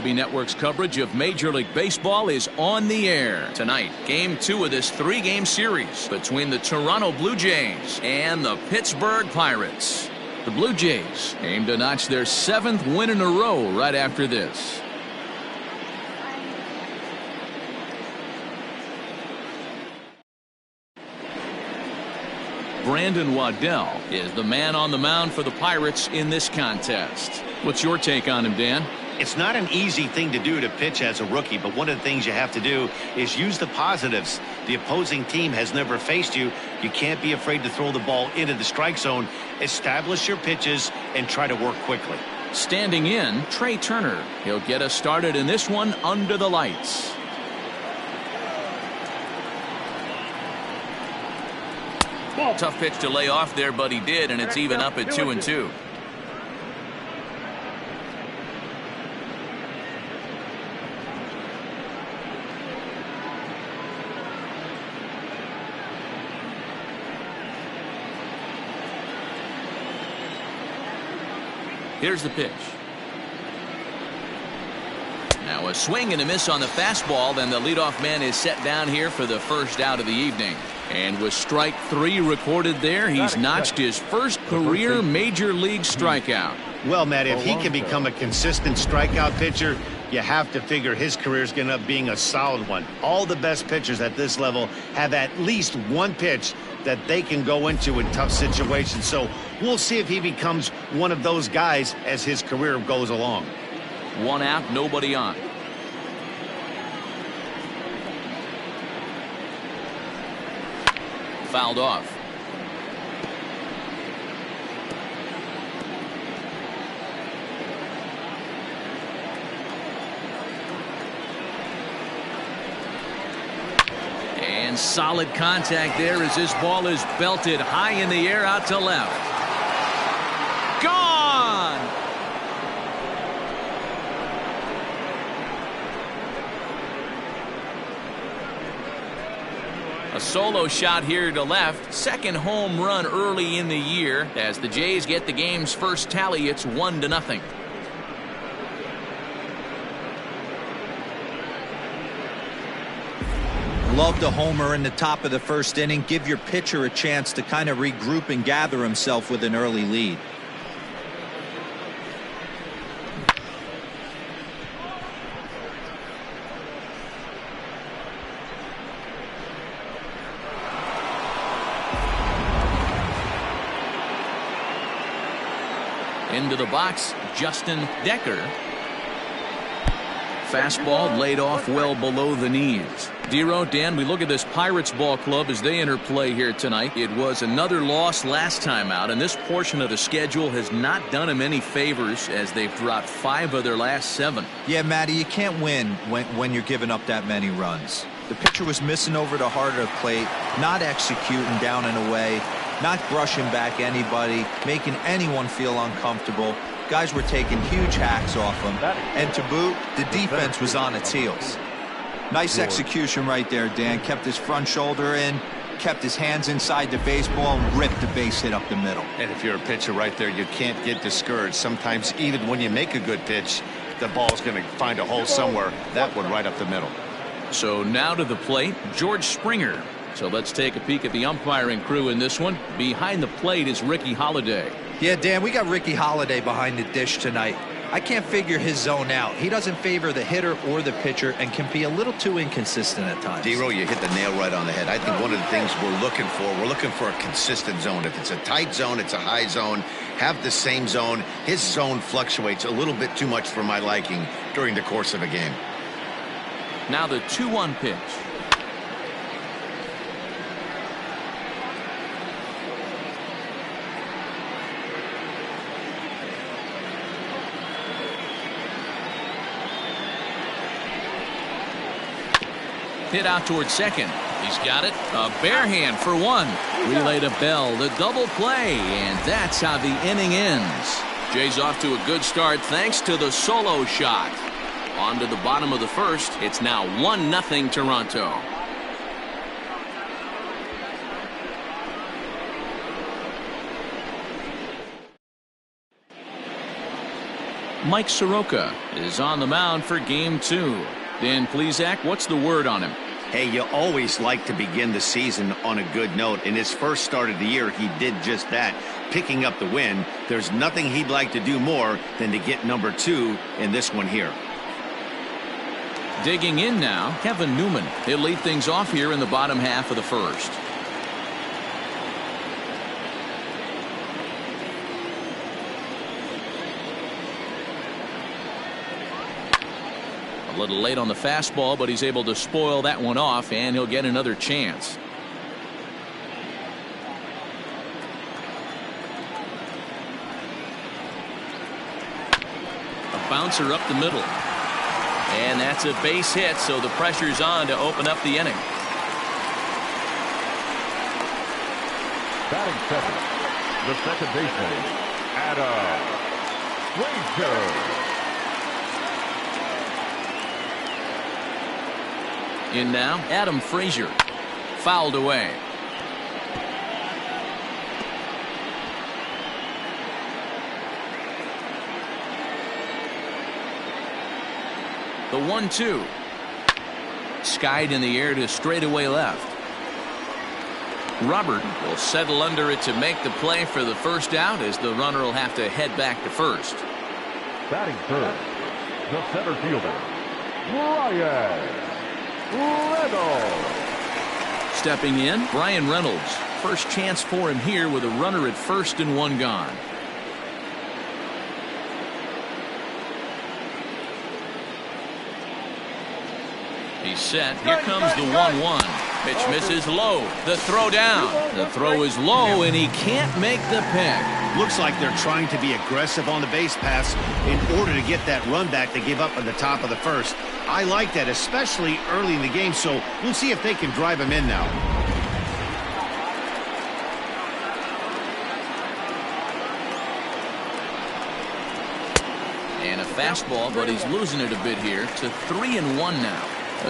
MLB Network's coverage of Major League Baseball is on the air. Tonight, Game 2 of this 3-game series between the Toronto Blue Jays and the Pittsburgh Pirates. The Blue Jays aim to notch their 7th win in a row right after this. Brandon Waddell is the man on the mound for the Pirates in this contest. What's your take on him, Dan? It's not an easy thing to do to pitch as a rookie, but one of the things you have to do is use the positives. The opposing team has never faced you. You can't be afraid to throw the ball into the strike zone. Establish your pitches and try to work quickly. Standing in, Trey Turner. He'll get us started in this one under the lights. Tough pitch to lay off there, but he did, and it's even up at 2-2. Here's the pitch. Now a swing and a miss on the fastball. Then the leadoff man is set down here for the first out of the evening. And with strike 3 recorded there, he's notched his first career major league strikeout. Well, Matt, if he can become a consistent strikeout pitcher, you have to figure his career is going to end up being a solid one. All the best pitchers at this level have at least one pitch that they can go into in tough situations. So we'll see if he becomes one of those guys as his career goes along. 1 out, nobody on. Fouled off. And solid contact there as this ball is belted high in the air out to left. Gone! A solo shot here to left. Second home run early in the year. As the Jays get the game's first tally, it's 1-0. Love the homer in the top of the first inning. Give your pitcher a chance to kind of regroup and gather himself with an early lead. Into the box, Justin Decker. Fastball laid off well below the knees. Dero, Dan, we look at this Pirates ball club as they enter play here tonight. It was another loss last time out, and this portion of the schedule has not done them any favors as they've dropped 5 of their last 7. Yeah, Matty, you can't win when you're giving up that many runs. The pitcher was missing over the heart of the plate, not executing down and away, not brushing back anybody, making anyone feel uncomfortable. Guys were taking huge hacks off him. And to boot, the defense was on its heels. Nice execution right there, Dan. Kept his front shoulder in, kept his hands inside the baseball, and ripped the base hit up the middle. And if you're a pitcher right there, you can't get discouraged. Sometimes even when you make a good pitch, the ball's going to find a hole somewhere. That one right up the middle. So now to the plate, George Springer. So let's take a peek at the umpiring crew in this one. Behind the plate is Ricky Holiday. Yeah, Dan, we got Ricky Holiday behind the dish tonight. I can't figure his zone out. He doesn't favor the hitter or the pitcher and can be a little too inconsistent at times. Dero, you hit the nail right on the head. I think one of the things we're looking for a consistent zone. If it's a tight zone, it's a high zone. Have the same zone. His zone fluctuates a little bit too much for my liking during the course of a game. Now the 2-1 pitch. Hit out towards second. He's got it. A bare hand for 1. Relay to Bell. The double play. And that's how the inning ends. Jays off to a good start thanks to the solo shot. On to the bottom of the first. It's now 1-0 Toronto. Mike Soroka is on the mound for game 2. Dan Plesac, what's the word on him? Hey, you always like to begin the season on a good note. In his first start of the year, he did just that, picking up the win. There's nothing he'd like to do more than to get number 2 in this one here. Digging in now, Kevin Newman. He'll lead things off here in the bottom half of the first. A little late on the fastball, but he's able to spoil that one off, and he'll get another chance. A bouncer up the middle. And that's a base hit, so the pressure's on to open up the inning. Batting second, the second baseman, Adam Frazier. In now, Adam Frazier. Fouled away. The 1-2. Skied in the air to straightaway left. Robert will settle under it to make the play for the first out, as the runner will have to head back to first. Batting third, the center fielder, Bryan Reynolds. Stepping in, Bryan Reynolds. First chance for him here with a runner at first and one gone. He's set. Here comes the 1-1. Pitch misses low. The throw down. The throw is low, and he can't make the pick. Looks like they're trying to be aggressive on the base pass in order to get that run back they gave up at the top of the first. I like that, especially early in the game, so we'll see if they can drive him in now. And a fastball, but he's losing it a bit here to 3-1 now.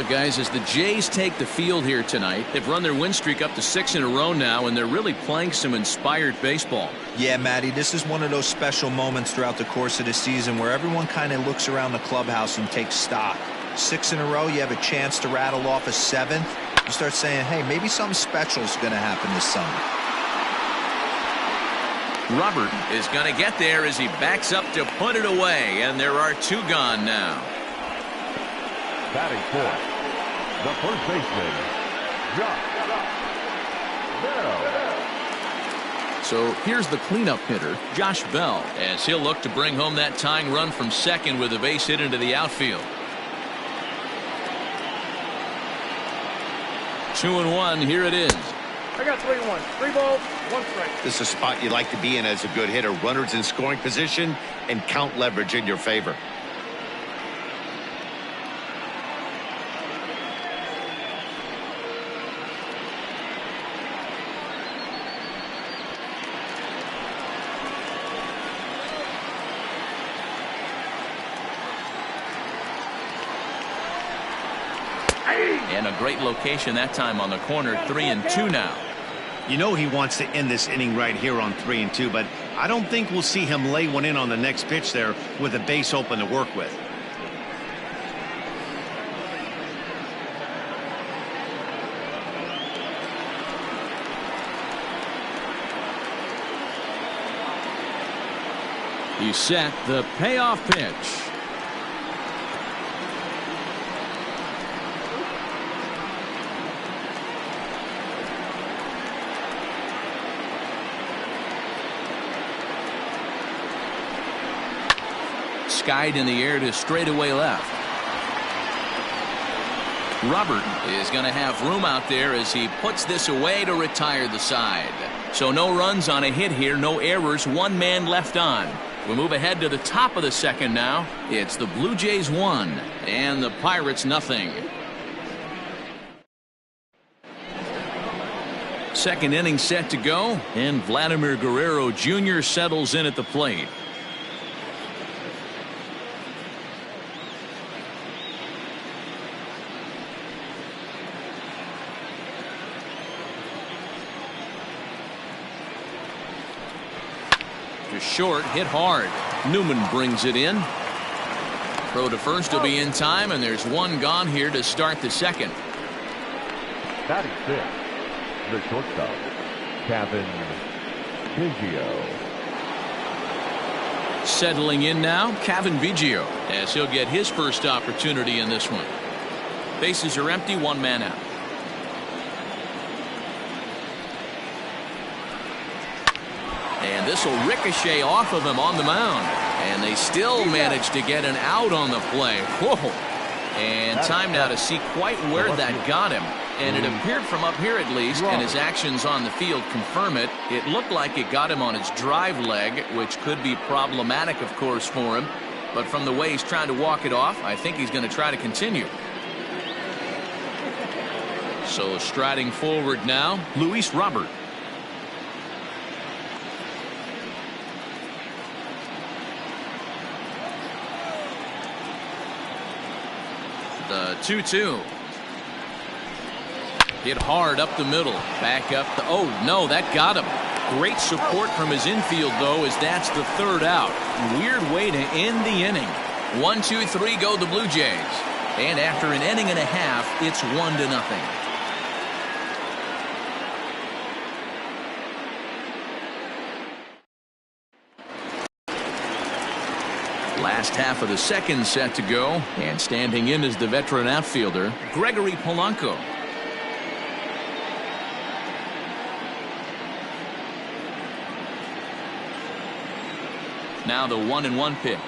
Guys, as the Jays take the field here tonight, they've run their win streak up to 6 in a row now, and they're really playing some inspired baseball. Yeah, Matty, this is one of those special moments throughout the course of the season where everyone kind of looks around the clubhouse and takes stock. 6 in a row, you have a chance to rattle off a 7th. You start saying, hey, maybe something special is going to happen this summer. Robert is going to get there as he backs up to put it away, and there are 2 gone now. Batting fourth, the first baseman, Josh Bell. So here's the cleanup hitter, Josh Bell, as he'll look to bring home that tying run from second with a base hit into the outfield. 2-1, here it is. I got 3-1. 3 balls, 1 strike. This is a spot you like to be in as a good hitter. Runners in scoring position and count leverage in your favor. And a great location that time on the corner. 3-2 now. You know he wants to end this inning right here on 3-2, but I don't think we'll see him lay one in on the next pitch there with a base open to work with. He's set. The payoff pitch. Skied in the air to straightaway left. Robert is going to have room out there as he puts this away to retire the side. So no runs on a hit here, no errors, 1 man left on. We move ahead to the top of the second now. It's the Blue Jays 1 and the Pirates nothing. Second inning set to go, and Vladimir Guerrero Jr. settles in at the plate. To short, hit hard. Newman brings it in. Throw to first will be in time, and there's one gone here to start the second. Batting fifth, the shortstop, Cavan Biggio. Settling in now, Cavan Biggio, as he'll get his first opportunity in this one. Bases are empty, one man out. And this will ricochet off of him on the mound. And they still manage to get an out on the play. Whoa. And time now to see quite where that got him. And it appeared from up here at least, and his actions on the field confirm it. It looked like it got him on his drive leg, which could be problematic, of course, for him. But from the way he's trying to walk it off, I think he's going to try to continue. So striding forward now, Luis Robert. The 2-2. Hit hard up the middle. Back up. Oh, no, that got him. Great support from his infield, though, as that's the third out. Weird way to end the inning. 1-2-3 go the Blue Jays. And after an inning and a half, it's 1-0. Last half of the second set to go, and standing in is the veteran outfielder, Gregory Polanco. Now the 1-1 pitch.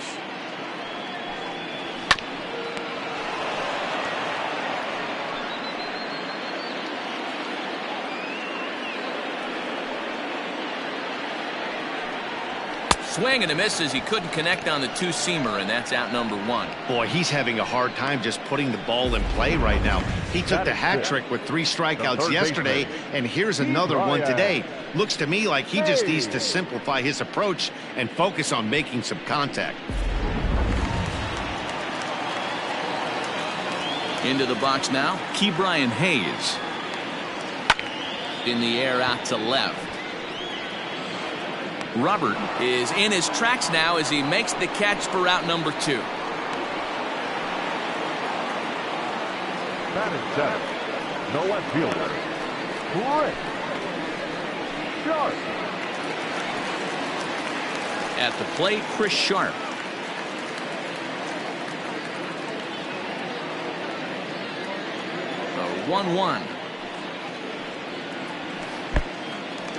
Swing and a miss as he couldn't connect on the two-seamer, and that's out number one. Boy, he's having a hard time just putting the ball in play right now. He took the hat trick with 3 strikeouts yesterday, and here's another one today. Looks to me like he just needs to simplify his approach and focus on making some contact. Into the box now, Ke'Bryan Hayes. In the air out to left. Robert is in his tracks now as he makes the catch for out number 2. Batting seventh, the left fielder, Chris Sharp. At the plate, Chris Sharp. The 1-1.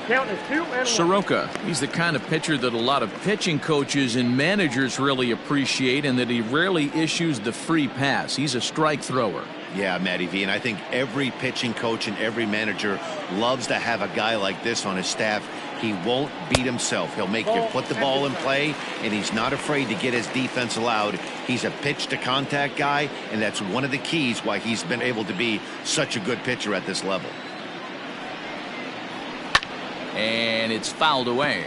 Count is 2-1. Soroka, he's the kind of pitcher that a lot of pitching coaches and managers really appreciate, and that he rarely issues the free pass. He's a strike thrower. Yeah, Matty V, and I think every pitching coach and every manager loves to have a guy like this on his staff. He won't beat himself. He'll make you put the ball in play, and he's not afraid to get his defense allowed. He's a pitch-to-contact guy, and that's one of the keys why he's been able to be such a good pitcher at this level. And it's fouled away.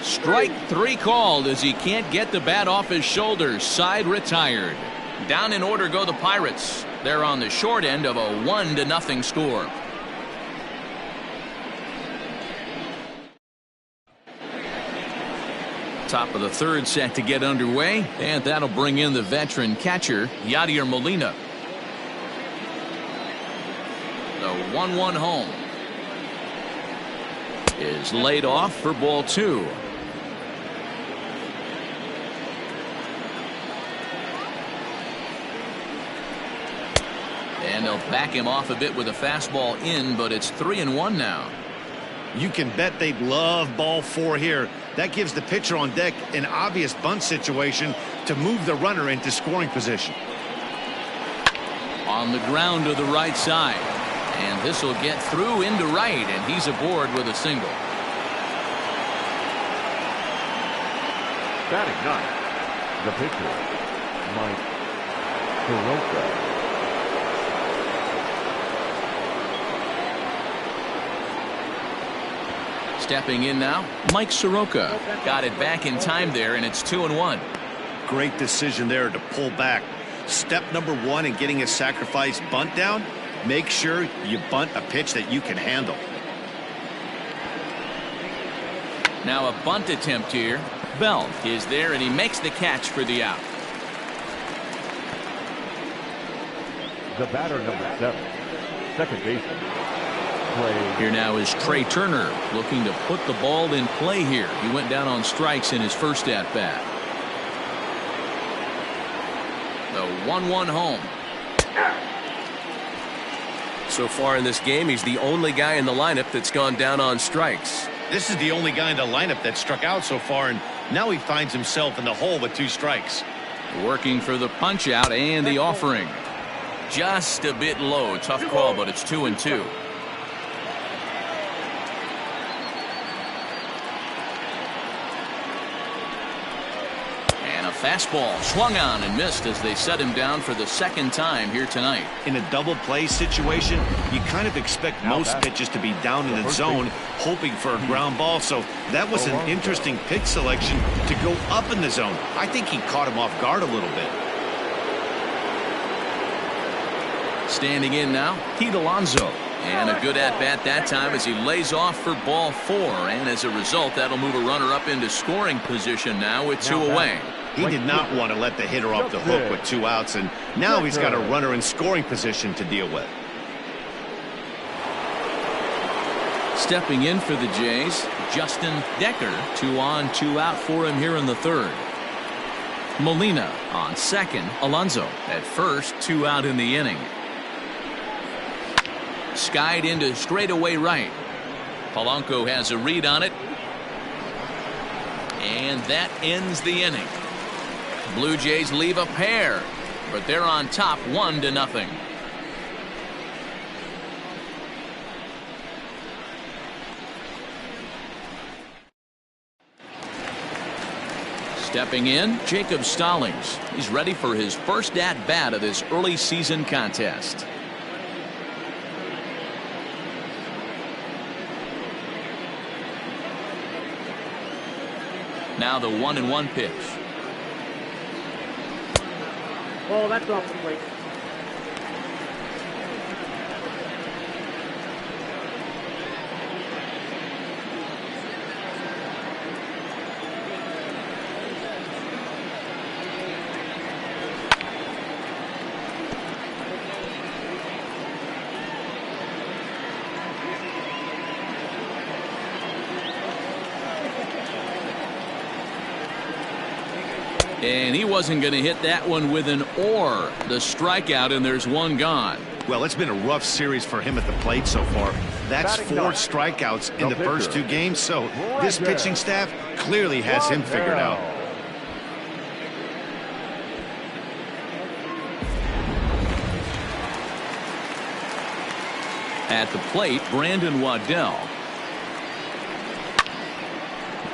Strike 3 called as he can't get the bat off his shoulders. Side retired. Down in order go the Pirates. They're on the short end of a 1-0 score. Top of the third set to get underway, and that'll bring in the veteran catcher, Yadier Molina. The 1-1 home is laid off for ball 2. And they'll back him off a bit with a fastball in, but it's 3-1 now. You can bet they'd love ball 4 here. That gives the pitcher on deck an obvious bunt situation to move the runner into scoring position. On the ground to the right side. And this will get through into right, and he's aboard with a single. Batting ninth, the pitcher, Mike Soroka. Stepping in now, Mike Soroka. Got it back in time there, and it's 2-1. Great decision there to pull back. Step number 1 in getting a sacrifice bunt down, Make sure you bunt a pitch that you can handle. Now a bunt attempt here. Bell is there, and he makes the catch for the out. The batter, number 7, second baseman. Here now is Trey Turner looking to put the ball in play here. He went down on strikes in his first at bat. The 1-1 home. So far in this game, he's the only guy in the lineup that's gone down on strikes. This is the only guy in the lineup that struck out so far, and now he finds himself in the hole with 2 strikes. Working for the punch out and the offering. Just a bit low. Tough call, but it's 2-2. Fastball swung on and missed as they set him down for the second time here tonight. In a double play situation, you kind of expect most pitches to be down in the zone, hoping for a ground ball. So that was an interesting pitch selection to go up in the zone. I think he caught him off guard a little bit. Standing in now, Pete Alonso. And a good at-bat that time as he lays off for ball 4. And as a result, that'll move a runner up into scoring position now with 2 away. He did not want to let the hitter off the hook with 2 outs, and now he's got a runner in scoring position to deal with. Stepping in for the Jays, Justin Decker. 2 on, 2 out for him here in the 3rd. Molina on second. Alonso at first. 2 out in the inning. Skied into straightaway right. Polanco has a read on it. And that ends the inning. Blue Jays leave a pair, but they're on top 1-0. Stepping in, Jacob Stallings. He's ready for his first at-bat of this early season contest. Now the 1-1 pitch. Oh, that's off the plate. And he wasn't going to hit that one with an or. The strikeout, and there's 1 gone. Well, it's been a rough series for him at the plate so far. That's 4 strikeouts in the first 2 games, so this pitching staff clearly has him figured out. At the plate, Brandon Waddell.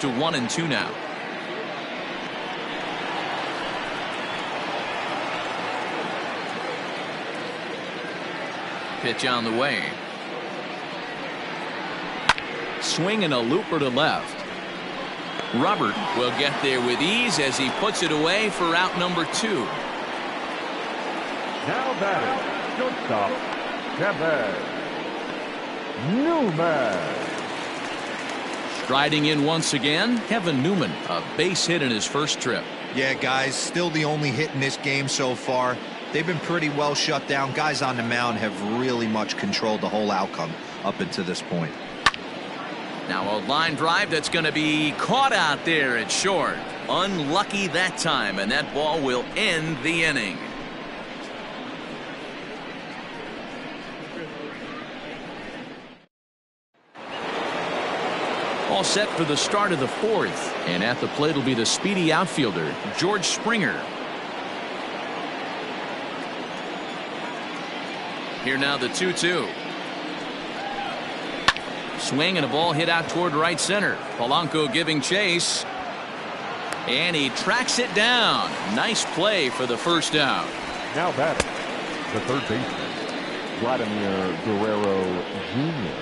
To 1-2 now. Pitch on the way. Swing and a looper to left. Robert will get there with ease as he puts it away for out number 2. Now batting, shortstop, Kevin Newman. Striding in once again, Kevin Newman, a base hit in his first trip. Yeah, guys, still the only hit in this game so far. They've been pretty well shut down. Guys on the mound have really much controlled the whole outcome up until this point. Now a line drive that's going to be caught out there at short. Unlucky that time, and that ball will end the inning. All set for the start of the 4th, and at the plate will be the speedy outfielder, George Springer. Here now the 2-2. Swing and a ball hit out toward right center. Polanco giving chase. And he tracks it down. Nice play for the first out. Now batting, the third baseman, Vladimir Guerrero Jr.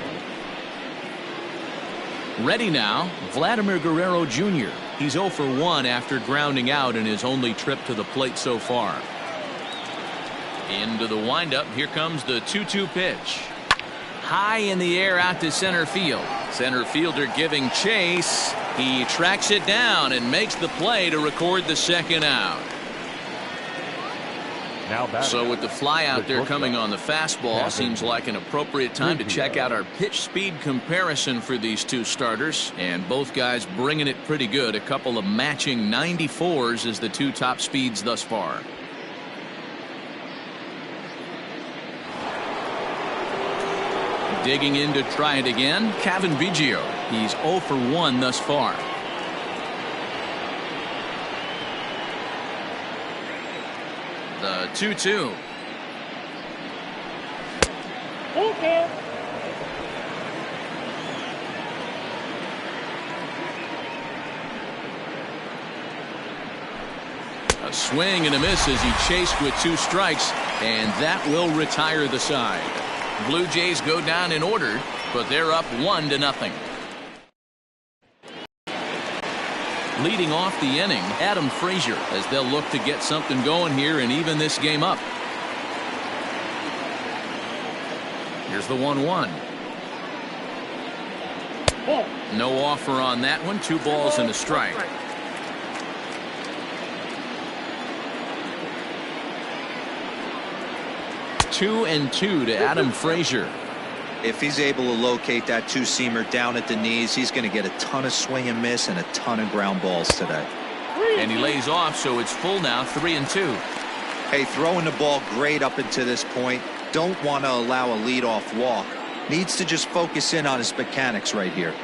Ready now, Vladimir Guerrero Jr. He's 0 for 1 after grounding out in his only trip to the plate so far. Into the windup. Here comes the 2-2 pitch. High in the air out to center field. Center fielder giving chase. He tracks it down and makes the play to record the second out. So with the fly out there coming on the fastball, seems like an appropriate time to check out our pitch speed comparison for these two starters. And both guys bringing it pretty good. A couple of matching 94s as the two top speeds thus far. Digging in to try it again, Cavan Biggio. He's 0 for 1 thus far. The 2-2. Okay. A swing and a miss as he chased with 2 strikes, and that will retire the side. Blue Jays go down in order, but they're up 1-0. Leading off the inning, Adam Frazier, as they'll look to get something going here and even this game up. Here's the 1-1. No offer on that one. 2 balls and a strike. Two and 2 to Adam Frazier. If he's able to locate that 2-seamer down at the knees, he's going to get a ton of swing and miss and a ton of ground balls today. And he lays off, so it's full now, 3-2. Hey, throwing the ball great up until this point. Don't want to allow a leadoff walk. Needs to just focus in on his mechanics right here.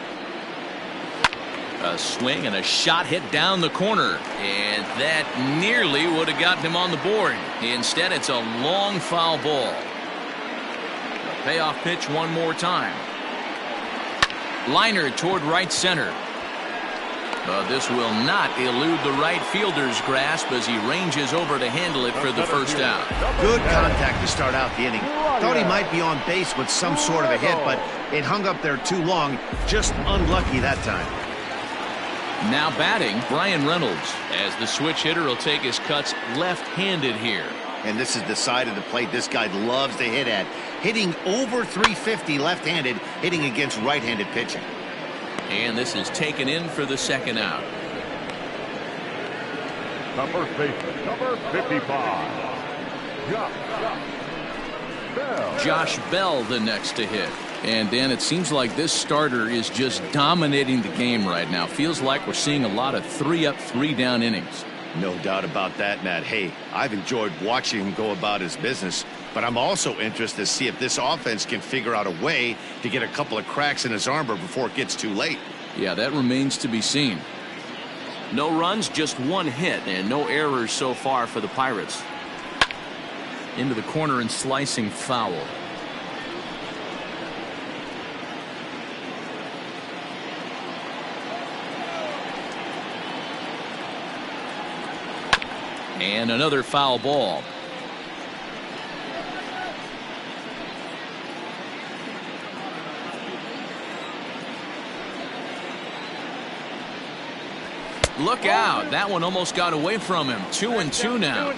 A swing and a shot hit down the corner, and that nearly would have gotten him on the board. Instead, it's a long foul ball. A payoff pitch one more time. Liner toward right center. This will not elude the right fielder's grasp as he ranges over to handle it for the first out. Good contact to start out the inning. Thought he might be on base with some sort of a hit, but it hung up there too long. Just unlucky that time. Now batting, Brian Reynolds, as the switch hitter will take his cuts left-handed here. And this is the side of the plate this guy loves to hit at. Hitting over 350 left-handed, hitting against right-handed pitching. And this is taken in for the second out. The first baseman, number 55. Josh Bell the next to hit. And Dan, it seems like this starter is just dominating the game right now. Feels like we're seeing a lot of 3-up, 3-down innings. No doubt about that, Matt. Hey, I've enjoyed watching him go about his business, but I'm also interested to see if this offense can figure out a way to get a couple of cracks in his armor before it gets too late. Yeah, that remains to be seen. No runs, just 1 hit, and no errors so far for the Pirates. Into the corner and slicing foul. And another foul ball. Look out. That one almost got away from him. 2-2 now.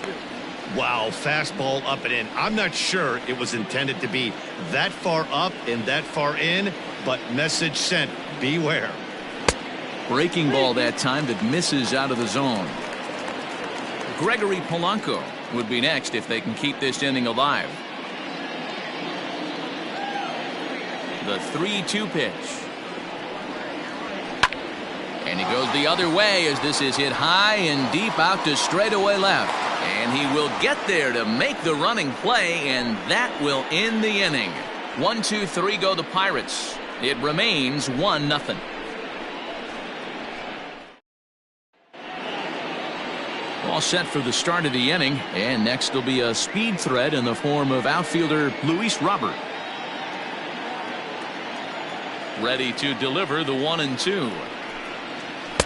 Wow, fastball up and in. I'm not sure it was intended to be that far up and that far in, but message sent. Beware. Breaking ball that time that misses out of the zone. Gregory Polanco would be next if they can keep this inning alive. The 3-2 pitch. And he goes the other way as this is hit high and deep out to straightaway left. And he will get there to make the running play, and that will end the inning. 1-2-3 go the Pirates. It remains 1-0. All set for the start of the inning, and next will be a speed threat in the form of outfielder Luis Robert. Ready to deliver the 1-2.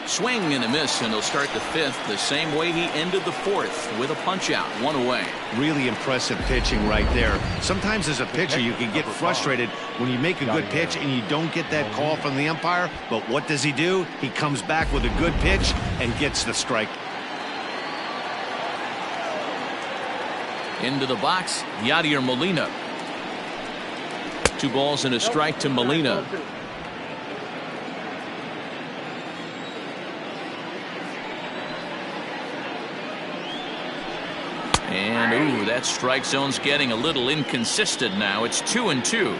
Swing and a miss, and he'll start the 5th the same way he ended the 4th with a punch out, 1 away. Really impressive pitching right there. Sometimes as a pitcher you can get frustrated when you make a good pitch and you don't get that call from the umpire, but what does he do? He comes back with a good pitch and gets the strike. Into the box, Yadier Molina. 2 balls and a strike to Molina. And, ooh, that strike zone's getting a little inconsistent now. It's 2-2.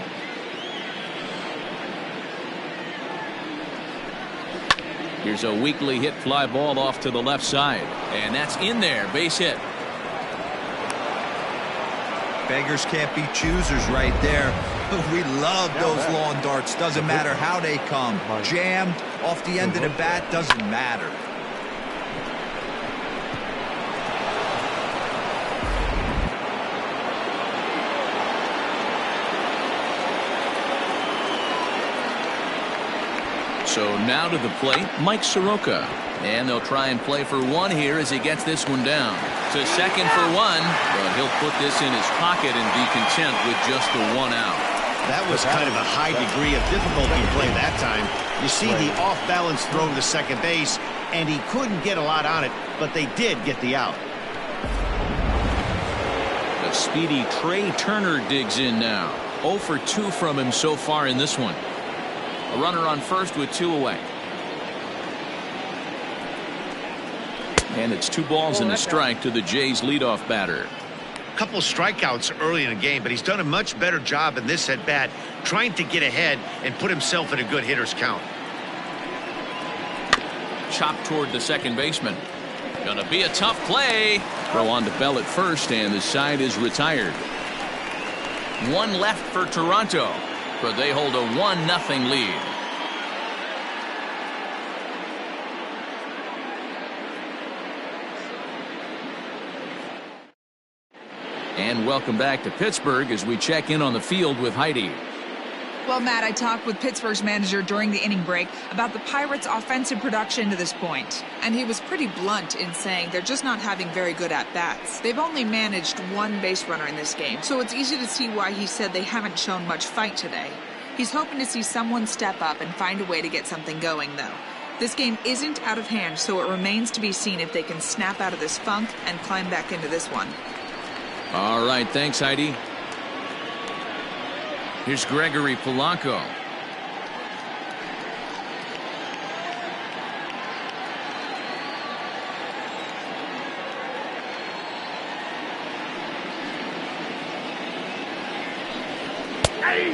Here's a weakly hit fly ball off to the left side. And that's in there. Base hit. Beggars can't be choosers right there. We love those long darts. Doesn't matter how they come. Jammed off the end of the bat, doesn't matter. So now to the plate, Mike Soroka. And they'll try and play for 1 here as he gets this one down. To second for 1, but he'll put this in his pocket and be content with just the 1 out. That was kind of a high degree of difficulty play that time. You see the off-balance throw to second base, and he couldn't get a lot on it, but they did get the out. The speedy Trey Turner digs in now. 0 for 2 from him so far in this one. A runner on first with 2 away. And it's 2 balls and a strike to the Jays leadoff batter. Couple strikeouts early in the game, but he's done a much better job in this at bat trying to get ahead and put himself in a good hitter's count. Chopped toward the second baseman. Gonna be a tough play. Throw on to Bell at first, and the side is retired. 1 left for Toronto, but they hold a 1-0 lead. And welcome back to Pittsburgh as we check in on the field with Heidi. Well, Matt, I talked with Pittsburgh's manager during the inning break about the Pirates' offensive production to this point. And he was pretty blunt in saying they're just not having very good at-bats. They've only managed 1 base runner in this game, so it's easy to see why he said they haven't shown much fight today. He's hoping to see someone step up and find a way to get something going, though. This game isn't out of hand, so it remains to be seen if they can snap out of this funk and climb back into this one. All right, thanks, Heidi. Here's Gregory Polanco.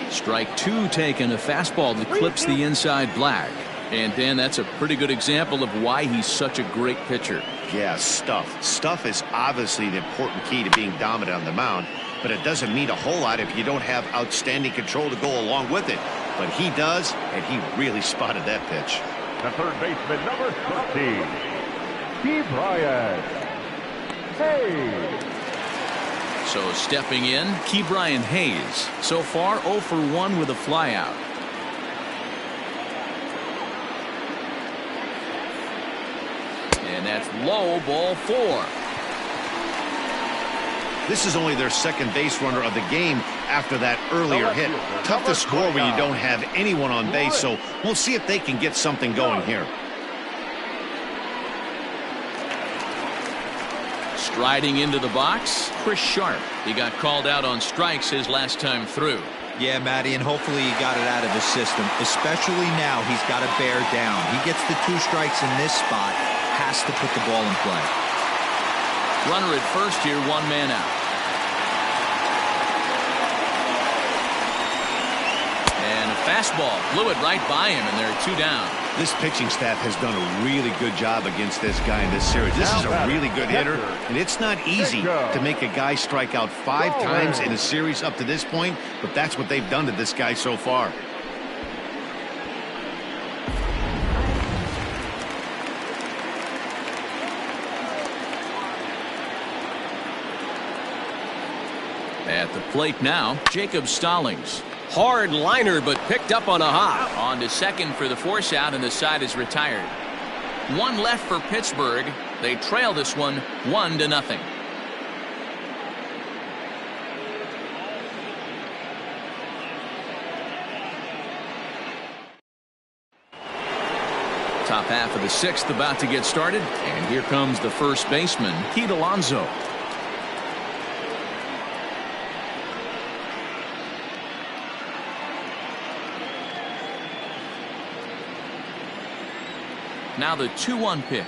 Strike 2 taken, a fastball that clips the inside black. And Dan, that's a pretty good example of why he's such a great pitcher. Yeah, stuff. Stuff is obviously the important key to being dominant on the mound, but it doesn't mean a whole lot if you don't have outstanding control to go along with it. But he does, and he really spotted that pitch. The third baseman, number 13, Ke'Bryan Hayes. So stepping in, Ke'Bryan Hayes. So far 0 for 1 with a flyout. And that's low, ball 4. This is only their second base runner of the game after that earlier hit. Tough to score when you don't have anyone on base, so we'll see if they can get something going here. Striding into the box, Chris Sharp. He got called out on strikes his last time through. Yeah, Matty, and hopefully he got it out of his system. Especially now, he's got to bear down. He gets the 2 strikes in this spot, has to put the ball in play. Runner at first here, 1 man out. And a fastball blew it right by him, and there are 2 down. This pitching staff has done a really good job against this guy in this series. This is a really good hitter, and it's not easy to make a guy strike out 5 times in a series up to this point, but that's what they've done to this guy so far. At the plate now, Jacob Stallings. Hard liner, but picked up on a hop. On to second for the force out, and the side is retired. 1 left for Pittsburgh. They trail this one 1-0. Top half of the 6th about to get started, and here comes the first baseman, Pete Alonso. Now the 2-1 pitch.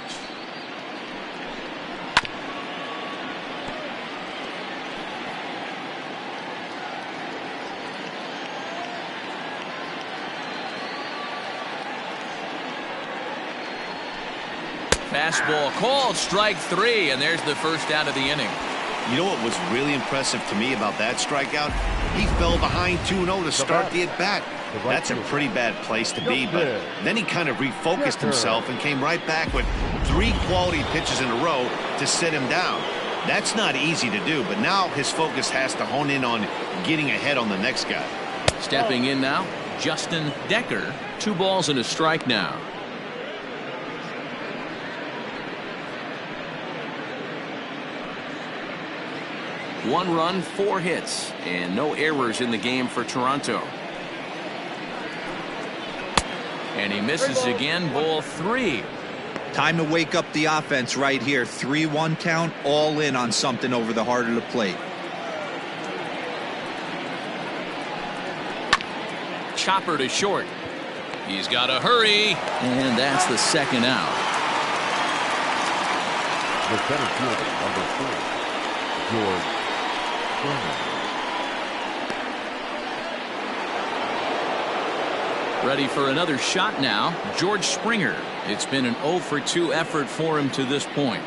Fastball called, strike 3, and there's the first out of the inning. You know what was really impressive to me about that strikeout? He fell behind 2-0 to start the at-bat. That's a pretty bad place to be, but then he kind of refocused himself and came right back with 3 quality pitches in a row to sit him down. That's not easy to do, but now his focus has to hone in on getting ahead on the next guy. Stepping in now, Justin Decker. 2 balls and a strike now. One run, 4 hits, and no errors in the game for Toronto. And he misses again, ball 3. Time to wake up the offense right here. 3-1 count, all in on something over the heart of the plate. Chopper to short. He's got to hurry, and that's the second out. The center fielder, number 4, George Springer. Ready for another shot now, George Springer. It's been an 0 for 2 effort for him to this point.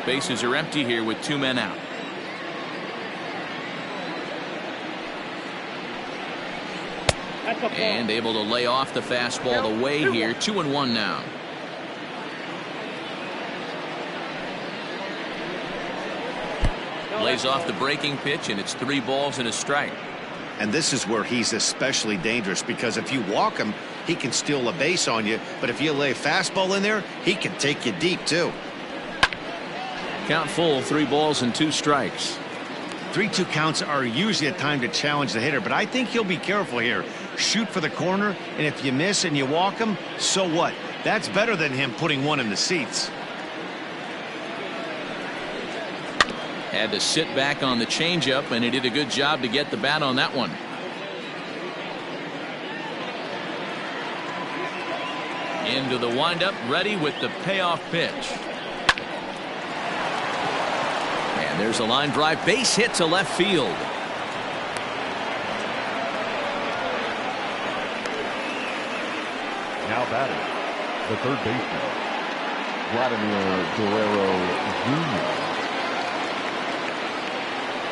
Bases are empty here with 2 men out. And able to lay off the fastball away here. 2-1 now. Lays off the breaking pitch, and it's 3 balls and a strike. And this is where he's especially dangerous, because if you walk him, he can steal a base on you. But if you lay a fastball in there, he can take you deep, too. Count full, 3 balls and 2 strikes. 3-2 counts are usually a time to challenge the hitter, but I think he'll be careful here. Shoot for the corner, and if you miss and you walk him, so what? That's better than him putting one in the seats. Had to sit back on the changeup, and he did a good job to get the bat on that one. Into the windup, ready with the payoff pitch. And there's a line drive, base hit to left field. Now batting, the third baseman, Vladimir Guerrero Jr.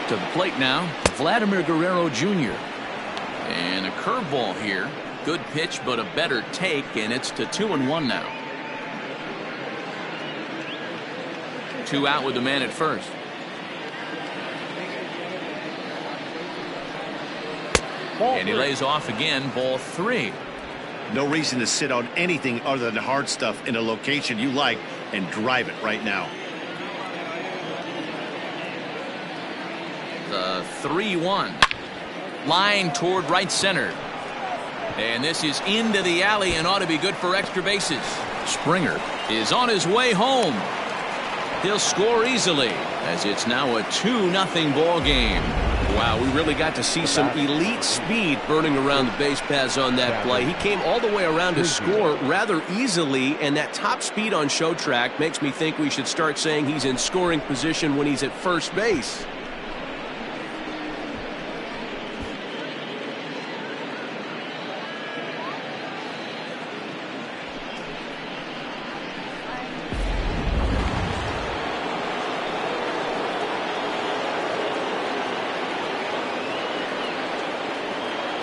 To the plate now, Vladimir Guerrero Jr. And a curveball here. Good pitch, but a better take, and it's to 2-1 now. 2 out with the man at first. And he lays off again, ball 3. No reason to sit on anything other than hard stuff in a location you like and drive it right now. The 3-1. Line toward right center. And this is into the alley and ought to be good for extra bases. Springer is on his way home. He'll score easily as it's now a 2-0 ball game. Wow, we really got to see some elite speed burning around the base paths on that play. He came all the way around to score rather easily, and that top speed on show track makes me think we should start saying he's in scoring position when he's at first base.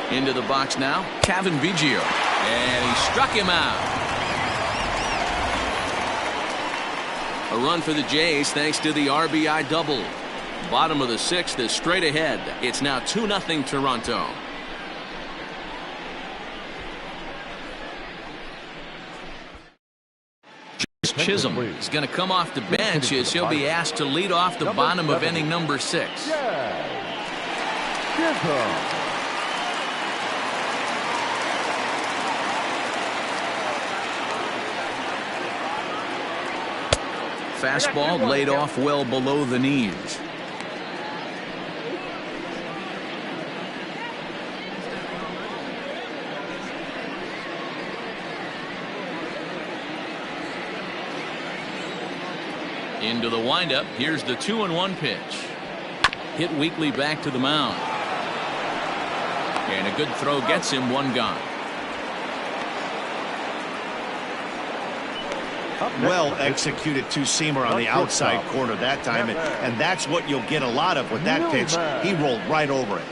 Into the box now, Cavan Biggio, and he struck him out. A run for the Jays thanks to the RBI double. Bottom of the 6th is straight ahead. It's now 2-0 Toronto. Chisholm is going to come off the bench as he'll be asked to lead off the bottom of inning number 6. Chisholm. Fastball laid off well below the knees. Into the windup. Here's the 2-1 pitch. Hit weakly back to the mound. And a good throw gets him one gone. Well executed two-seamer on the outside corner that time, and that's what you'll get a lot of with that pitch. He rolled right over it.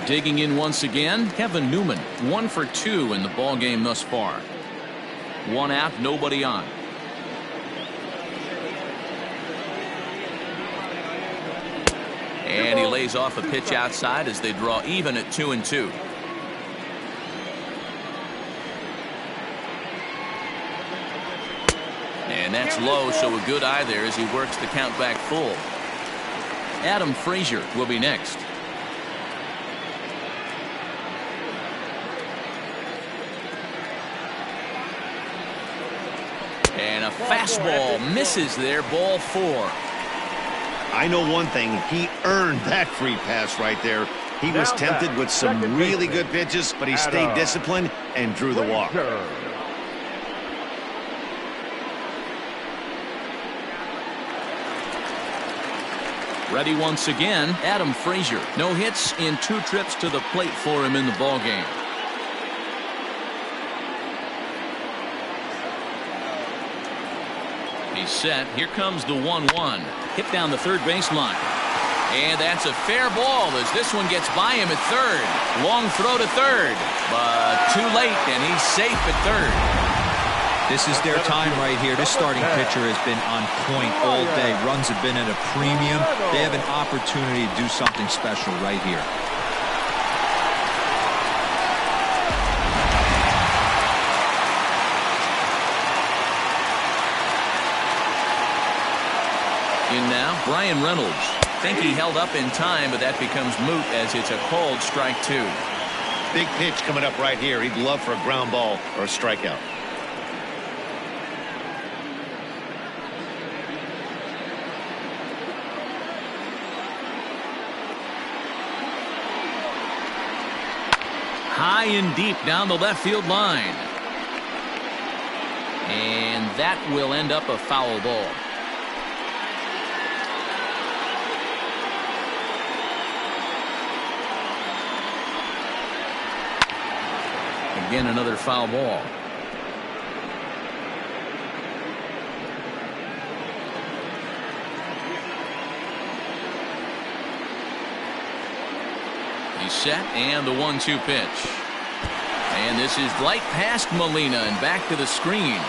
Digging in once again, Kevin Newman, 1 for 2 in the ball game thus far. 1 out, nobody on. And he lays off a pitch outside as they draw even at 2-2. And that's low, so a good eye there as he works the count back full. Adam Frazier will be next. And a fastball misses there, ball 4. I know one thing, he earned that free pass right there. He was tempted with some really good pitches, but he stayed disciplined and drew the walk. Ready once again, Adam Frazier. No hits in 2 trips to the plate for him in the ball game. He's set. Here comes the 1-1. Hit down the third baseline. And that's a fair ball as this one gets by him at third. Long throw to third, but too late, and he's safe at third. This is their time right here. This starting pitcher has been on point all day. Runs have been at a premium. They have an opportunity to do something special right here. In now, Brian Reynolds. Think he held up in time, but that becomes moot as it's a called strike 2. Big pitch coming up right here. He'd love for a ground ball or a strikeout. High and deep down the left field line. And that will end up a foul ball. Again, another foul ball. He's set, and the 1-2 pitch. And this is right past Molina and back to the screen.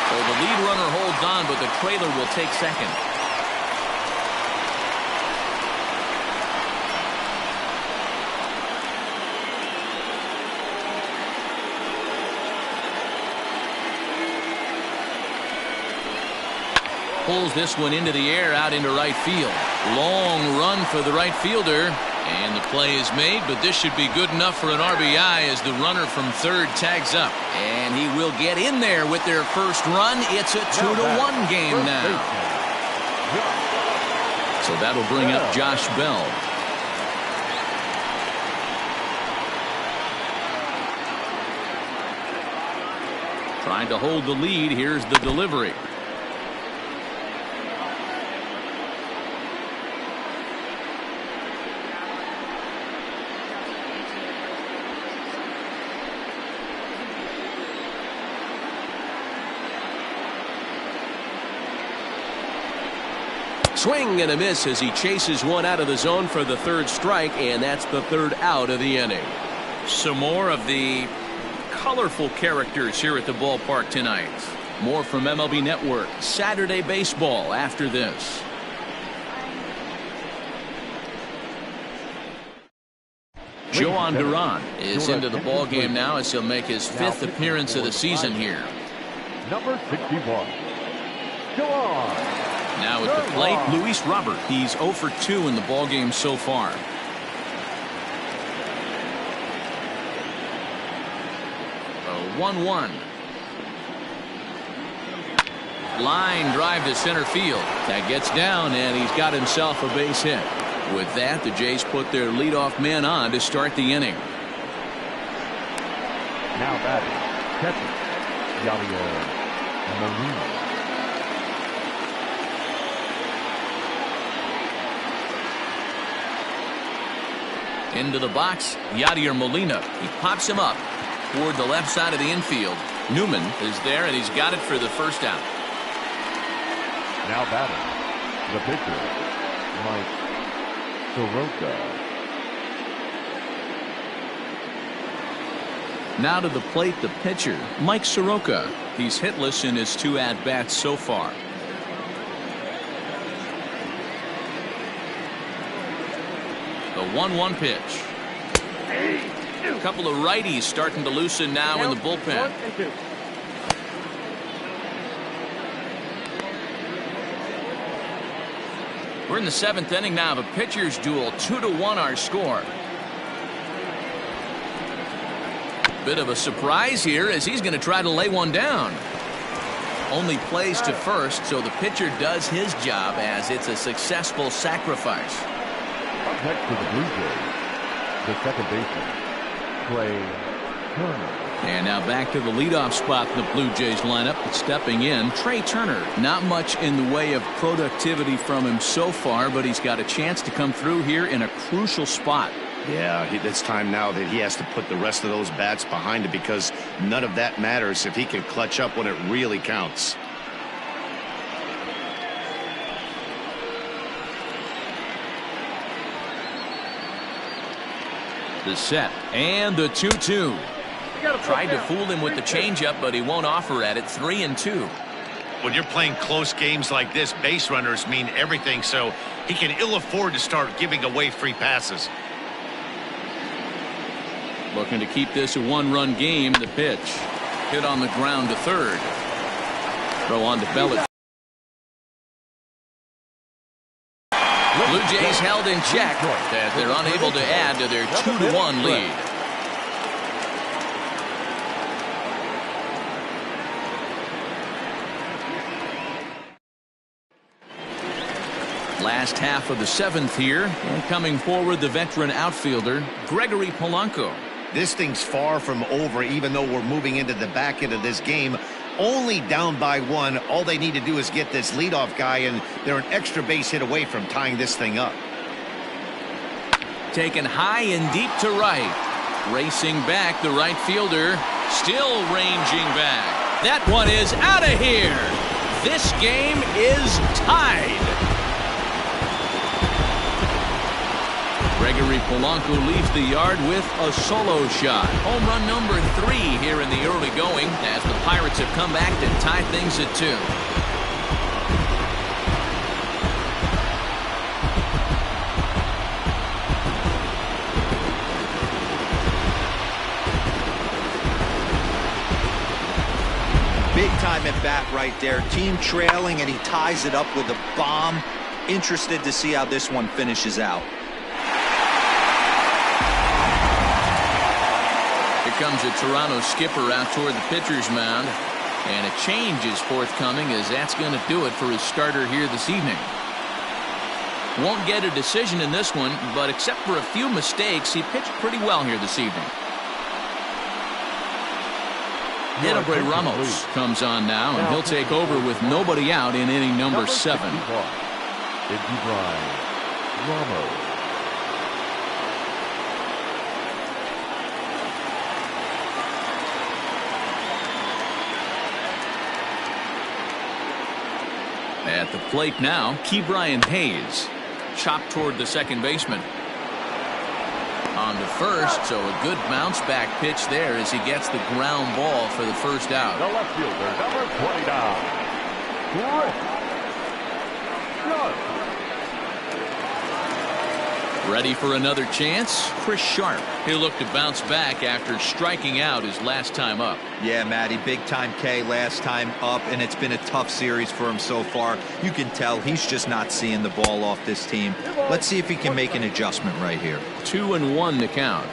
So the lead runner holds on, but the trailer will take second. Pulls this one into the air out into right field. Long run for the right fielder. And the play is made, but this should be good enough for an RBI as the runner from third tags up. And he will get in there with their first run. It's a 2-1 game now. So that'll bring up Josh Bell. Trying to hold the lead. Here's the delivery. Swing and a miss as he chases one out of the zone for the third strike, and that's the third out of the inning. Some more of the colorful characters here at the ballpark tonight. More from MLB Network Saturday Baseball after this. Joan Duran is into the ball game now as he'll make his 5th appearance of the season here. Number 61, Joan. Now at the plate, Luis Robert. He's 0 for 2 in the ball game so far. A 1-1. Line drive to center field. That gets down, and he's got himself a base hit. With that, the Jays put their leadoff man on to start the inning. Now batting, catcher, Yadier Molina. Into the box, Yadier Molina. He pops him up toward the left side of the infield. Newman is there, and he's got it for the first out. Now batting, the pitcher, Mike Soroka. Now to the plate, the pitcher, Mike Soroka. He's hitless in his 2 at-bats so far. The 1-1 pitch. A couple of righties starting to loosen now in the bullpen. We're in the 7th inning now of a pitcher's duel. 2-1 our score. Bit of a surprise here as he's going to try to lay one down. Only plays to first, so the pitcher does his job as it's a successful sacrifice. Up next to the Blue Jays, the second baseman, Trey Turner. And now back to the leadoff spot in the Blue Jays lineup. Stepping in, Trey Turner. Not much in the way of productivity from him so far, but he's got a chance to come through here in a crucial spot. Yeah, it's time now that he has to put the rest of those bats behind it, because none of that matters if he can clutch up when it really counts. The set and the 2-2. Tried to fool him with the changeup, but he won't offer at it. 3-2. When you're playing close games like this, base runners mean everything, so he can ill afford to start giving away free passes. Looking to keep this a 1-run game. The pitch hit on the ground to third. Throw on to Bellick. Blue Jays held in check as they're unable to add to their 2-1 lead. Last half of the 7th here, and coming forward, the veteran outfielder Gregory Polanco. This thing's far from over, even though we're moving into the back end of this game. Only down by 1. All they need to do is get this leadoff guy, and they're an extra base hit away from tying this thing up. Taken high and deep to right. Racing back, the right fielder still ranging back. That one is out of here. This game is tied. Gregory Polanco leaves the yard with a solo shot. Home run number 3 here in the early going as the Pirates have come back to tie things at 2. Big time at bat right there. Team trailing, and he ties it up with a bomb. Interested to see how this one finishes out. Comes a Toronto skipper out toward the pitcher's mound, and a change is forthcoming, as that's going to do it for his starter here this evening. Won't get a decision in this one, but except for a few mistakes, he pitched pretty well here this evening. Edubray Ramos comes on now, and he'll take over with nobody out in inning number 7. Edubray Ramos. At the plate now, Ke'Bryan Hayes. Chopped toward the second baseman. On to first, so a good bounce back pitch there as he gets the ground ball for the first out. The left fielder, number 29. Ready for another chance? Chris Sharp. He'll look to bounce back after striking out his last time up. Yeah, Matty, big time K last time up, and it's been a tough series for him so far. You can tell he's just not seeing the ball off this team. Let's see if he can make an adjustment right here. 2-1 to count.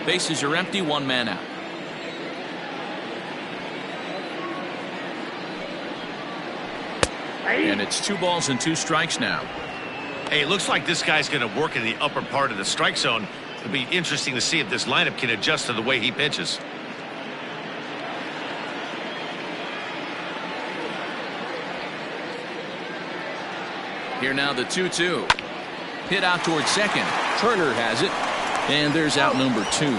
Bases are empty, 1 man out. And it's 2 balls and 2 strikes now. Hey, it looks like this guy's going to work in the upper part of the strike zone. It'll be interesting to see if this lineup can adjust to the way he pitches. Here now the 2-2. Hit out towards second. Turner has it. And there's out number 2.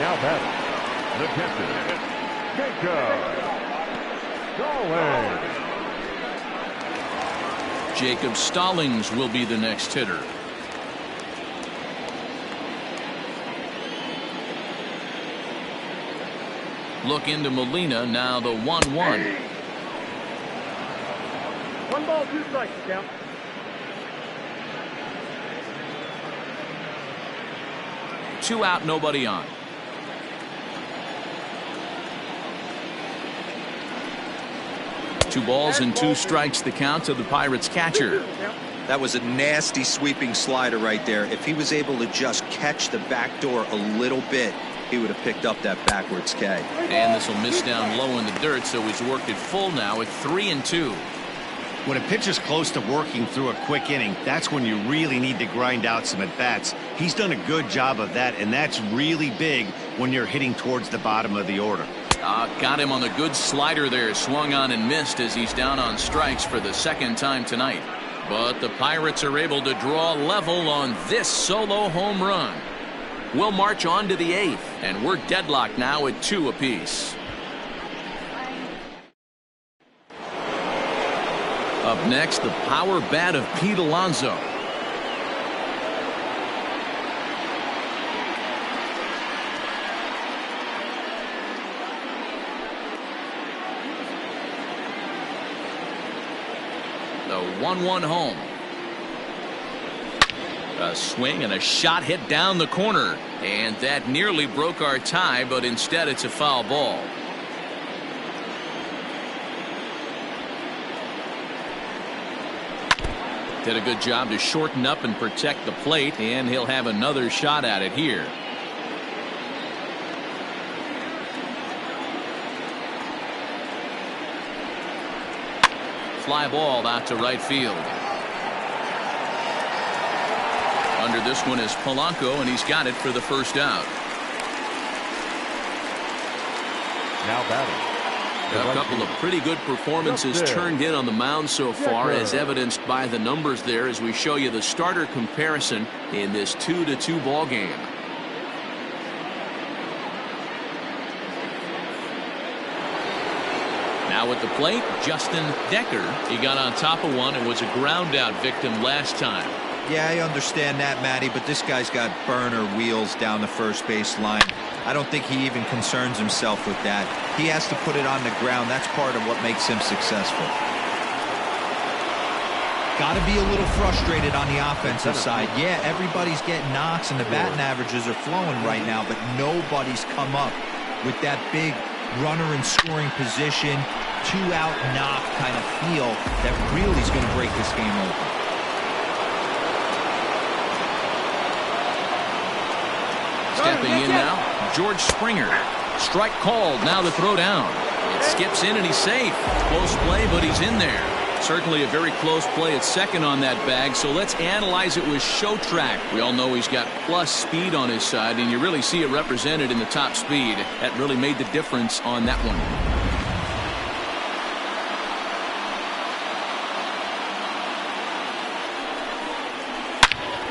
Now batting, the catcher, Jacob Stallings. Jacob Stallings will be the next hitter. Look into Molina, now the 1-1. 1 ball, 2 strikes, count. Two out, nobody on. Two balls and 2 strikes the count to the Pirates catcher. That was a nasty sweeping slider right there. If he was able to just catch the back door a little bit, he would have picked up that backwards K. And this will miss down low in the dirt, so he's worked it full now at 3-2. When a pitcher's close to working through a quick inning, that's when you really need to grind out some at-bats. He's done a good job of that, and that's really big when you're hitting towards the bottom of the order. Got him on the good slider there. Swung on and missed as he's down on strikes for the 2nd time tonight. But the Pirates are able to draw level on this solo home run. We'll march on to the 8th, and we're deadlocked now at 2 apiece. Up next, the power bat of Pete Alonso. The 1-1 home. A swing and a shot hit down the corner, and that nearly broke our tie, but instead it's a foul ball. Did a good job to shorten up and protect the plate, and he'll have another shot at it here. Fly ball out to right field. Under this one is Polanco, and he's got it for the 1st out. Now batting, A couple of pretty good performances turned in on the mound so far, as evidenced by the numbers there as we show you the starter comparison in this 2-2 ball game. Now at the plate, Justin Decker. He got on top of one and was a ground out victim last time. Yeah, I understand that, Matty, but this guy's got burner wheels down the first base line. I don't think he even concerns himself with that. He has to put it on the ground. That's part of what makes him successful. Got to be a little frustrated on the offensive side. Yeah, everybody's getting knocks and the batting averages are flowing right now, but nobody's come up with that big runner in scoring position, 2-out knock kind of feel that really is going to break this game open. Stepping in now, George Springer. Strike called, now the throw down. It skips in and he's safe. Close play, but he's in there. Certainly a very close play at second on that bag, so let's analyze it with Show Track. We all know he's got plus speed on his side, and you really see it represented in the top speed. That really made the difference on that one.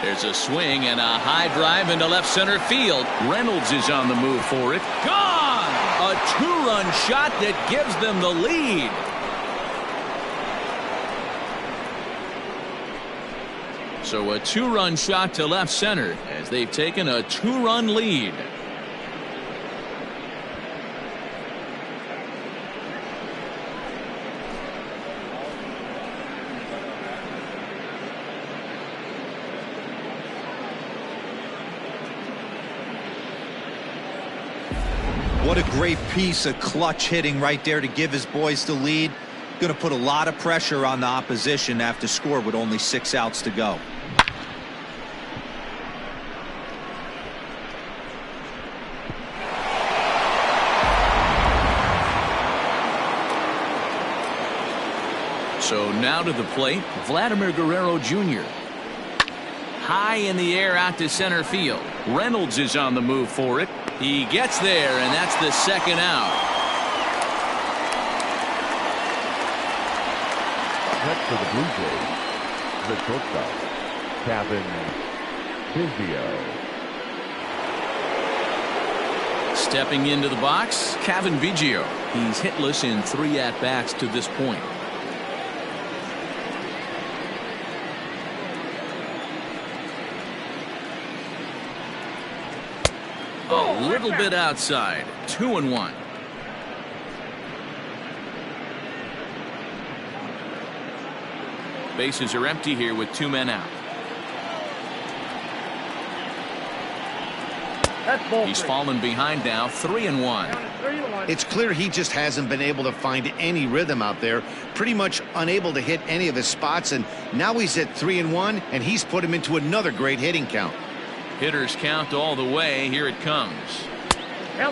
There's a swing and a high drive into left center field. Reynolds is on the move for it. Gone! A 2-run shot that gives them the lead. So a 2-run shot to left center as they've taken a 2-run lead. What a great piece of clutch hitting right there to give his boys the lead. Going to put a lot of pressure on the opposition after score with only 6 outs to go. So now to the plate, Vladimir Guerrero Jr. High in the air out to center field. Reynolds is on the move for it. He gets there, and that's the second out. Next for the Blue Jays, the shortstop, Cavan Biggio. Stepping into the box, Cavan Biggio. He's hitless in 3 at-bats to this point. A little bit outside. 2-1. Bases are empty here with 2 men out. He's fallen behind now. 3-1. It's clear he just hasn't been able to find any rhythm out there. Pretty much unable to hit any of his spots, and now he's at 3-1, and he's put him into another great hitting count. Hitters count all the way. Here it comes.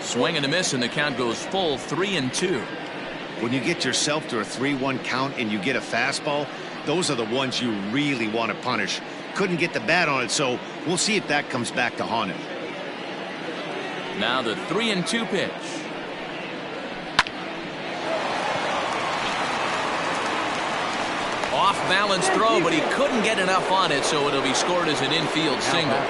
Swing and a miss, and the count goes full. 3-2. When you get yourself to a 3-1 count and you get a fastball, those are the ones you really want to punish. Couldn't get the bat on it, so we'll see if that comes back to haunt him. Now the 3-2 pitch. Off balance throw, but he couldn't get enough on it, so it'll be scored as an infield single.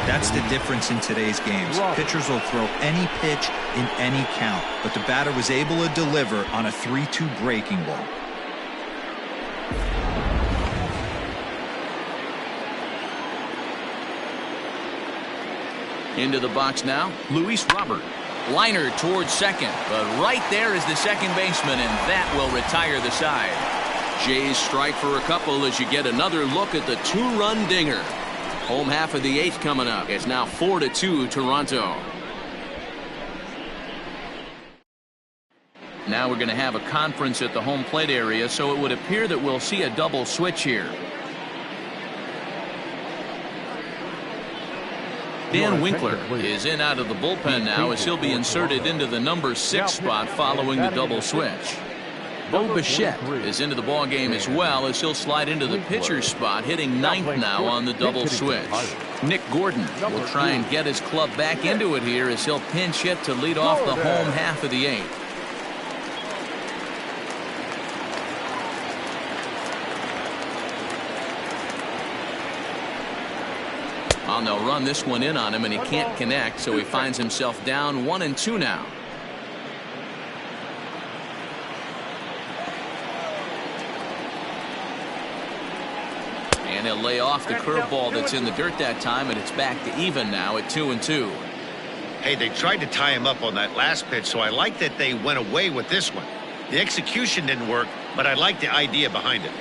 That's the difference in today's games. Pitchers will throw any pitch in any count, but the batter was able to deliver on a 3-2 breaking ball. Into the box now, Luis Robert. Liner towards second, but right there is the second baseman, and that will retire the side. Jays strike for a couple as you get another look at the 2-run dinger. Home half of the 8th coming up. It's now 4-2 Toronto. Now we're going to have a conference at the home plate area, so it would appear that we'll see a double switch here. Dan Winkler is in out of the bullpen now as he'll be inserted into the number 6 spot following the double switch. Bo Bichette is into the ball game as well as he'll slide into the pitcher's spot, hitting 9th now on the double switch. Nick Gordon will try and get his club back into it here as he'll pinch hit to lead off the home half of the 8th. And they'll run this one in on him, and he can't connect, so he finds himself down 1-2 now. And he'll lay off the curveball that's in the dirt that time, and it's back to even now at 2-2. Hey, they tried to tie him up on that last pitch, so I like that they went away with this one. The execution didn't work, but I like the idea behind it.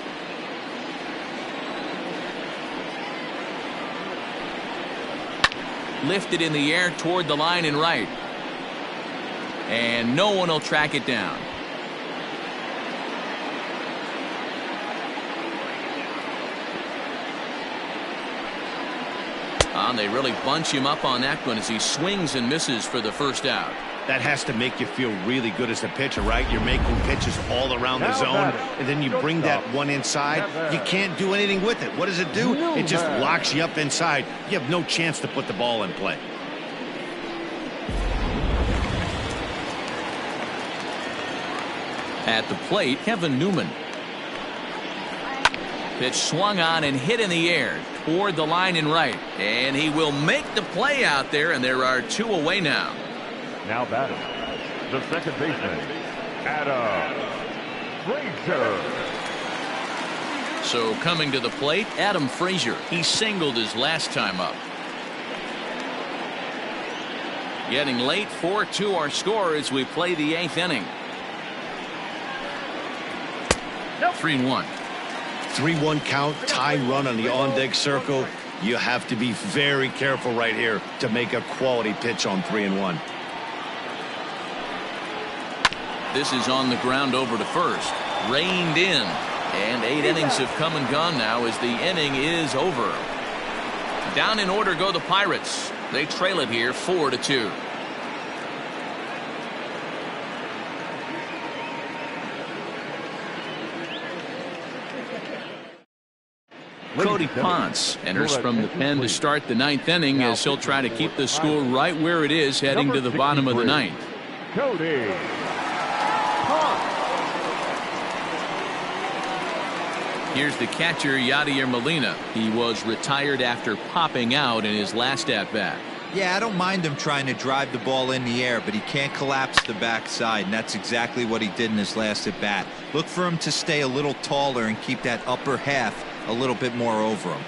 Lifted in the air toward the line and right. And no one will track it down. And they really bunch him up on that one as he swings and misses for the first out. That has to make you feel really good as a pitcher, right? You're making pitches all around the zone, and then you bring that one inside. You can't do anything with it. What does it do? It just locks you up inside. You have no chance to put the ball in play. At the plate, Kevin Newman. Pitch swung on and hit in the air toward the line and right. And he will make the play out there, and there are 2 away now. Now batting, the second baseman, Adam Frazier. So coming to the plate, Adam Frazier. He singled his last time up. Getting late, 4-2 our score as we play the 8th inning. 3-1. 3-1 count, tie run on the on-deck circle. You have to be very careful right here to make a quality pitch on 3-1. This is on the ground over to first. Reined in. And 8 innings have come and gone now as the inning is over. Down in order go the Pirates. They trail it here 4-2. Cody Ponce enters from the pen to start the ninth inning as he'll try to keep the score right where it is heading to the bottom of the ninth. Cody Ponce. Here's the catcher, Yadier Molina. He was retired after popping out in his last at-bat. Yeah, I don't mind him trying to drive the ball in the air, but he can't collapse the backside, and that's exactly what he did in his last at-bat. Look for him to stay a little taller and keep that upper half a little bit more over him.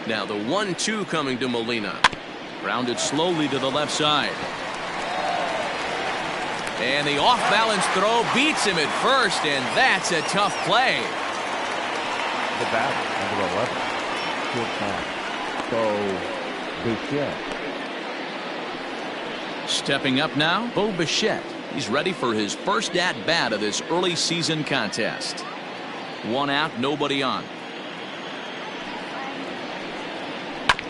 Now the 1-2 coming to Molina. Grounded slowly to the left side. And the off-balance throw beats him at first, and that's a tough play. The batter, number 11. Shortstop, Bo Bichette. Stepping up now, Bo Bichette. He's ready for his first at-bat of this early season contest. One out, nobody on.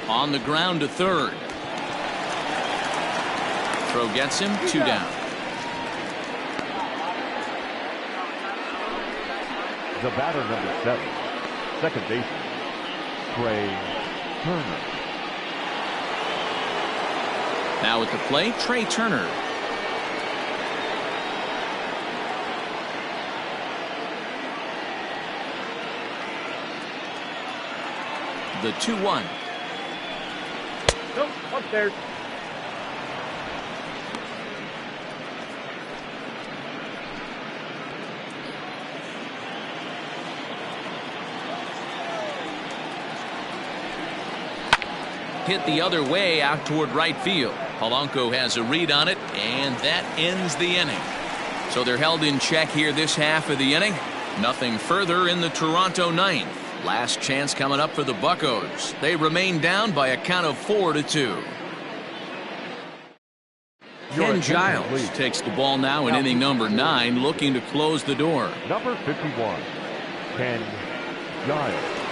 On the ground to third. Throw gets him, 2 down. The batter, number 7, second baseman, Trea Turner. Now at the plate, Trea Turner. The 2-1. Nope, upstairs. Hit the other way out toward right field. Polanco has a read on it, and that ends the inning. So they're held in check here this half of the inning. Nothing further in the Toronto ninth. Last chance coming up for the Buccos. They remain down by a count of 4-2. Ken Giles takes the ball now in inning number 9, looking to close the door. Number 51, Ken Giles.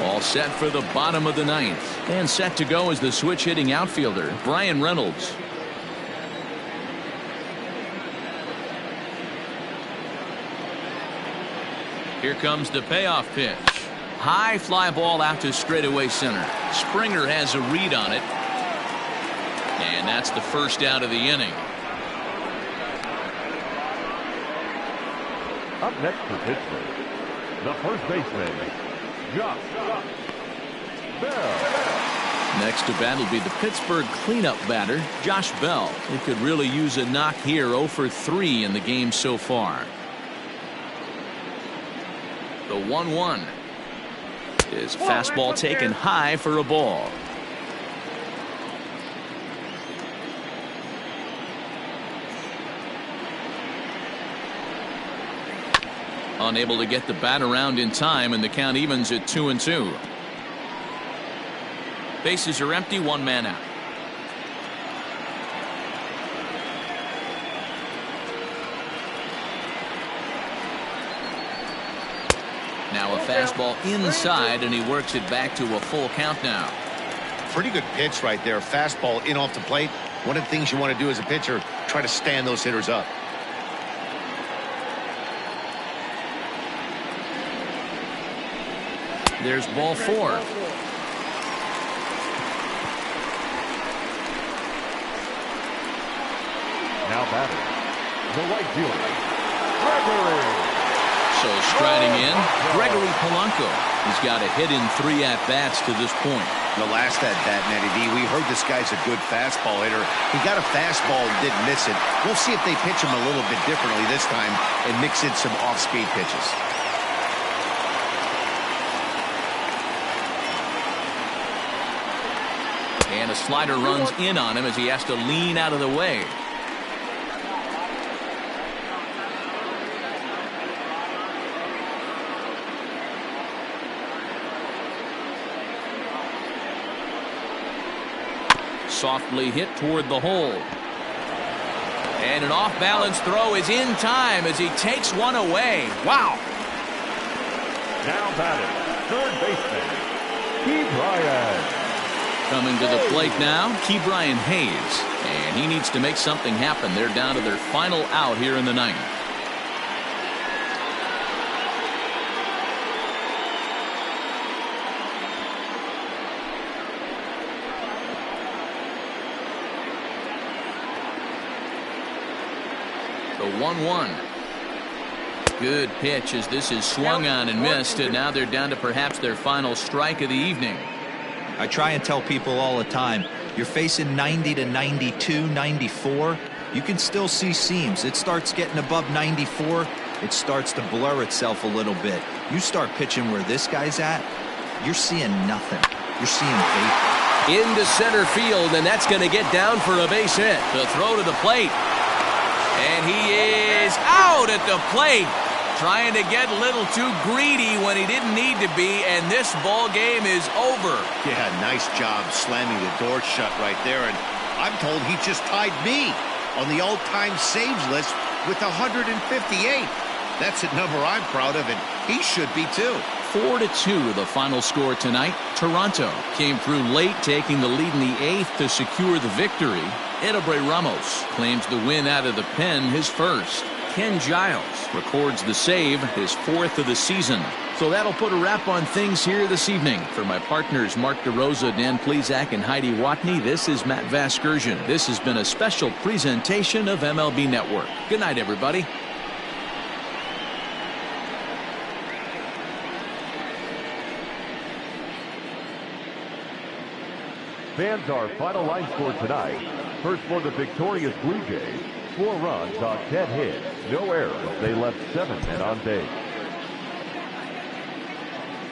All set for the bottom of the ninth. And set to go is the switch-hitting outfielder, Bryan Reynolds. Here comes the payoff pitch. High fly ball out to straightaway center. Springer has a read on it. And that's the first out of the inning. Up next for Pittsburgh, the first baseman, Josh Bell. Next to bat will be the Pittsburgh cleanup batter, Josh Bell. He could really use a knock here. 0 for 3 in the game so far. The 1-1 is fastball taken high for a ball. Unable to get the bat around in time, and the count evens at 2-2. Bases are empty, 1 man out. Now a fastball inside, and he works it back to a full count now. Pretty good pitch right there. Fastball in off the plate. One of the things you want to do as a pitcher, try to stand those hitters up. There's ball 4. Now batting, the right fielder, Gregory. So striding in, Gregory Polanco. He's got a hit in 3 at-bats to this point. The last at-bat, Matty D, we heard this guy's a good fastball hitter. He got a fastball and didn't miss it. We'll see if they pitch him a little bit differently this time and mix in some off-speed pitches. And a slider runs in on him as he has to lean out of the way. Softly hit toward the hole. And an off-balance throw is in time as he takes one away. Wow. Now batting, third baseman, Ke'Bryan. Coming to the plate now, Ke'Bryan Hayes. and he needs to make something happen. They're down to their final out here in the ninth. The 1-1. Good pitch as this is swung on and missed, and now they're down to perhaps their final strike of the evening. I try and tell people all the time, you're facing 90 to 92, 94. You can still see seams. It starts getting above 94. It starts to blur itself a little bit. You start pitching where this guy's at, you're seeing nothing. You're seeing vapor. Into center field, and that's going to get down for a base hit. The throw to the plate. And he is out at the plate. Trying to get a little too greedy when he didn't need to be, and this ball game is over. Yeah, nice job slamming the door shut right there, and I'm told he just tied me on the all-time saves list with 158. That's a number I'm proud of, and he should be too. 4-2 the final score tonight. Toronto came through late, taking the lead in the 8th to secure the victory. Edobre Ramos claims the win out of the pen, his first. Ken Giles records the save, his 4th of the season. So that'll put a wrap on things here this evening. For my partners Mark DeRosa, Dan Plesac, and Heidi Watney, this is Matt Vasgersian. This has been a special presentation of MLB Network. Good night, everybody. Fans, our final line score tonight. First for the victorious Blue Jays, 4 runs on 10 hits, no errors. They left 7 men on base.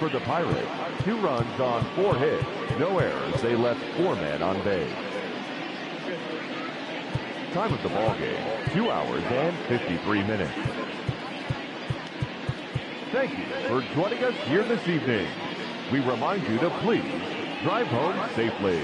For the Pirates, 2 runs on 4 hits, no errors. They left 4 men on base. Time of the ball game, 2 hours and 53 minutes. Thank you for joining us here this evening. We remind you to please drive home safely.